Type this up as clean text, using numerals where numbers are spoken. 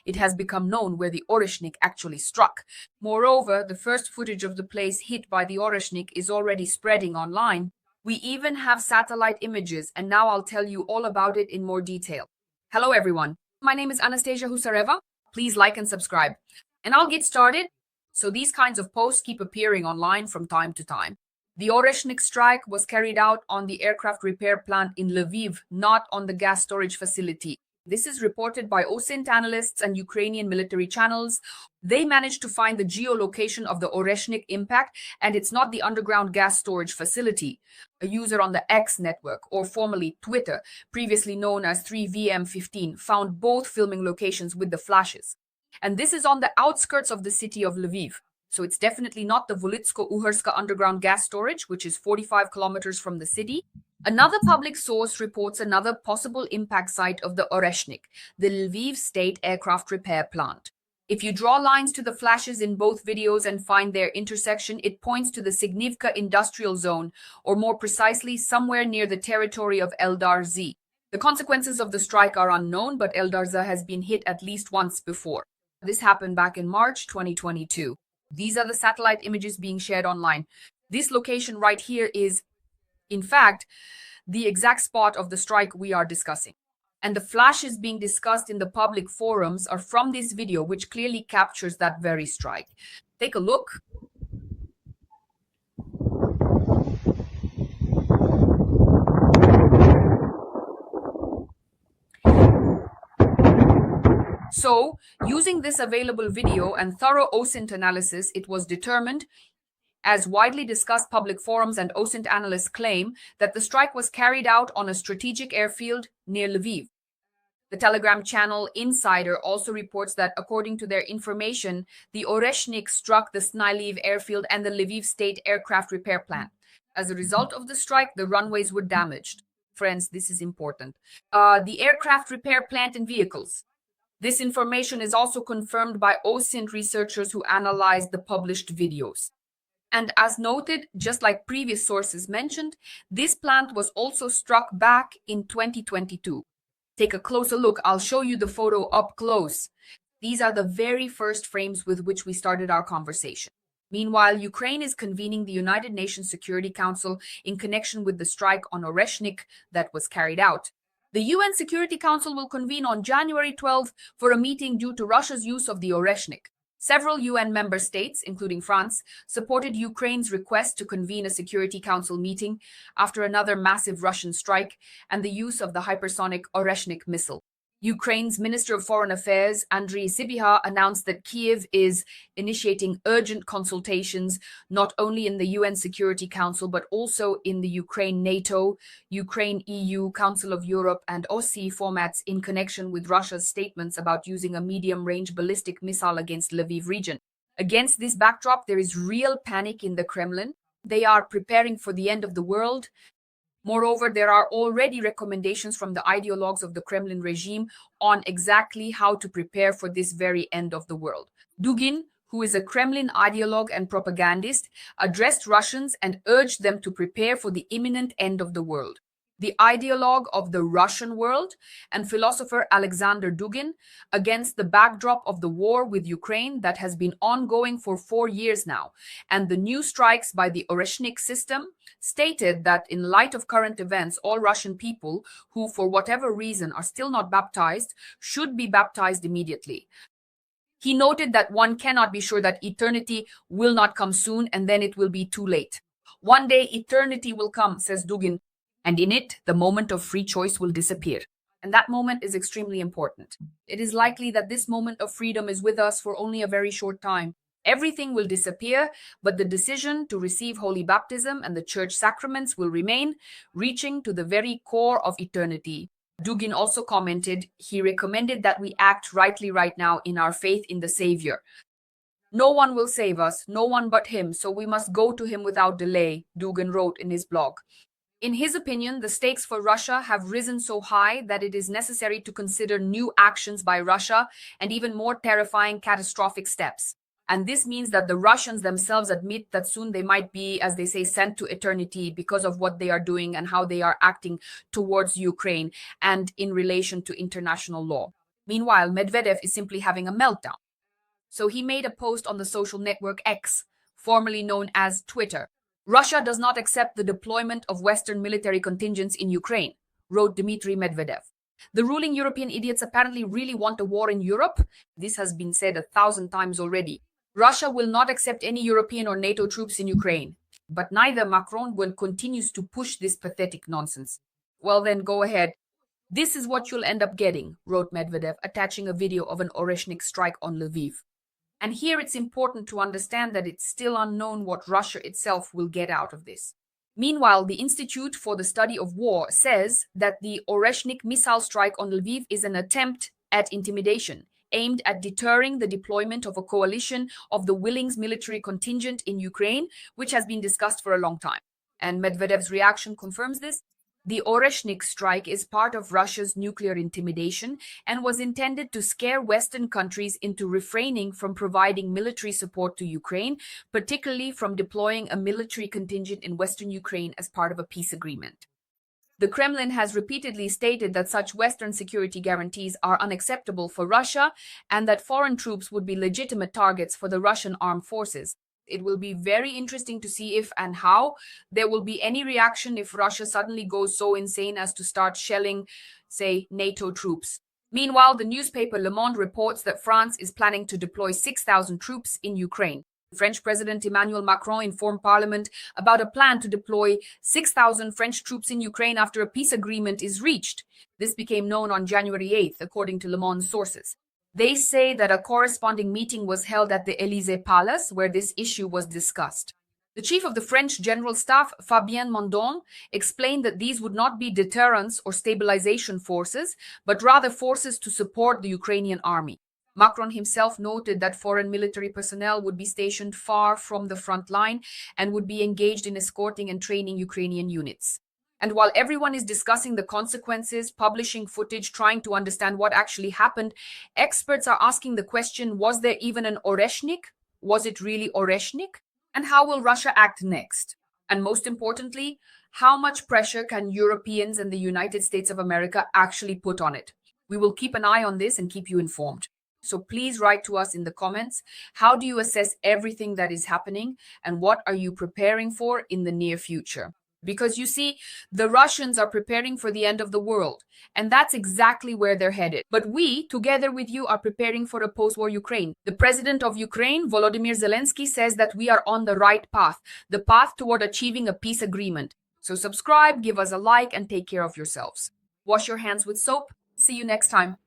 it has become known where the Oreshnik actually struck. Moreover, the first footage of the place hit by the Oreshnik is already spreading online. We even have satellite images, and now I'll tell you all about it in more detail. Hello everyone, my name is Anastasiia Husarieva. Please like and subscribe. And I'll get started. So these kinds of posts keep appearing online from time to time. The Oreshnik strike was carried out on the aircraft repair plant in Lviv, not on the gas storage facility. This is reported by OSINT analysts and Ukrainian military channels. They managed to find the geolocation of the Oreshnik impact, and it's not the underground gas storage facility. A user on the X network, or formerly Twitter, previously known as 3VM15, found both filming locations with the flashes. And this is on the outskirts of the city of Lviv. So it's definitely not the Volitsko-Uherska underground gas storage, which is 45 kilometers from the city. Another public source reports another possible impact site of the Oreshnik, the Lviv State Aircraft Repair Plant. If you draw lines to the flashes in both videos and find their intersection, it points to the Signivka industrial zone, or more precisely, somewhere near the territory of Eldar-Z. The consequences of the strike are unknown, but Eldar-Z has been hit at least once before. This happened back in March 2022. These are the satellite images being shared online. This location right here is, in fact, the exact spot of the strike we are discussing. And the flashes being discussed in the public forums are from this video, which clearly captures that very strike. Take a look. So, using this available video and thorough OSINT analysis, it was determined, as widely discussed public forums and OSINT analysts claim, that the strike was carried out on a strategic airfield near Lviv. The Telegram channel Insider also reports that, according to their information, the Oreshnik struck the Lviv Airfield and the Lviv State Aircraft Repair Plant. As a result of the strike, the runways were damaged. Friends, this is important. The aircraft repair plant and vehicles. This information is also confirmed by OSINT researchers who analyzed the published videos. And as noted, just like previous sources mentioned, this plant was also struck back in 2022. Take a closer look. I'll show you the photo up close. These are the very first frames with which we started our conversation. Meanwhile, Ukraine is convening the United Nations Security Council in connection with the strike on Oreshnik that was carried out. The UN Security Council will convene on January 12th for a meeting due to Russia's use of the Oreshnik. Several UN member states, including France, supported Ukraine's request to convene a Security Council meeting after another massive Russian strike and the use of the hypersonic Oreshnik missile. Ukraine's Minister of Foreign Affairs, Andriy Sybiha, announced that Kyiv is initiating urgent consultations not only in the UN Security Council but also in the Ukraine-NATO, Ukraine-EU, Council of Europe and OSCE formats in connection with Russia's statements about using a medium-range ballistic missile against Lviv region. Against this backdrop, there is real panic in the Kremlin. They are preparing for the end of the world. Moreover, there are already recommendations from the ideologues of the Kremlin regime on exactly how to prepare for this very end of the world. Dugin, who is a Kremlin ideologue and propagandist, addressed Russians and urged them to prepare for the imminent end of the world. The ideologue of the Russian world and philosopher Alexander Dugin, against the backdrop of the war with Ukraine that has been ongoing for 4 years now, and the new strikes by the Oreshnik system, stated that in light of current events, all Russian people who, for whatever reason, are still not baptized, should be baptized immediately. He noted that one cannot be sure that eternity will not come soon, and then it will be too late. One day eternity will come, says Dugin, and in it, the moment of free choice will disappear. And that moment is extremely important. It is likely that this moment of freedom is with us for only a very short time. Everything will disappear, but the decision to receive holy baptism and the church sacraments will remain, reaching to the very core of eternity. Dugin also commented, he recommended that we act rightly right now in our faith in the Savior. No one will save us, no one but him, so we must go to him without delay, Dugin wrote in his blog. In his opinion, the stakes for Russia have risen so high that it is necessary to consider new actions by Russia and even more terrifying catastrophic steps. And this means that the Russians themselves admit that soon they might be, as they say, sent to eternity because of what they are doing and how they are acting towards Ukraine and in relation to international law. Meanwhile, Medvedev is simply having a meltdown. So he made a post on the social network X, formerly known as Twitter. Russia does not accept the deployment of Western military contingents in Ukraine, wrote Dmitry Medvedev. The ruling European idiots apparently really want a war in Europe. This has been said 1,000 times already. Russia will not accept any European or NATO troops in Ukraine. But neither Macron will continues to push this pathetic nonsense. Well then, go ahead. This is what you'll end up getting, wrote Medvedev, attaching a video of an Oreshnik strike on Lviv. And here it's important to understand that it's still unknown what Russia itself will get out of this. Meanwhile, the Institute for the Study of War says that the Oreshnik missile strike on Lviv is an attempt at intimidation, aimed at deterring the deployment of a coalition of the willing military contingent in Ukraine, which has been discussed for a long time. And Medvedev's reaction confirms this. The Oreshnik strike is part of Russia's nuclear intimidation and was intended to scare Western countries into refraining from providing military support to Ukraine, particularly from deploying a military contingent in Western Ukraine as part of a peace agreement. The Kremlin has repeatedly stated that such Western security guarantees are unacceptable for Russia and that foreign troops would be legitimate targets for the Russian armed forces. It will be very interesting to see if and how there will be any reaction if Russia suddenly goes so insane as to start shelling, say, NATO troops. Meanwhile, the newspaper Le Monde reports that France is planning to deploy 6,000 troops in Ukraine. French President Emmanuel Macron informed Parliament about a plan to deploy 6,000 French troops in Ukraine after a peace agreement is reached. This became known on January 8th, according to Le Monde sources. They say that a corresponding meeting was held at the Élysée Palace, where this issue was discussed. The chief of the French General Staff, Fabien Mondon, explained that these would not be deterrence or stabilization forces, but rather forces to support the Ukrainian army. Macron himself noted that foreign military personnel would be stationed far from the front line and would be engaged in escorting and training Ukrainian units. And while everyone is discussing the consequences, publishing footage, trying to understand what actually happened, experts are asking the question, was there even an Oreshnik? Was it really Oreshnik? And how will Russia act next? And most importantly, how much pressure can Europeans and the United States of America actually put on it? We will keep an eye on this and keep you informed. So please write to us in the comments. How do you assess everything that is happening? And what are you preparing for in the near future? Because you see, the Russians are preparing for the end of the world, and that's exactly where they're headed. But we, together with you, are preparing for a post-war Ukraine. The president of Ukraine, Volodymyr Zelensky, says that we are on the right path, the path toward achieving a peace agreement. So subscribe, give us a like, and take care of yourselves. Wash your hands with soap. See you next time.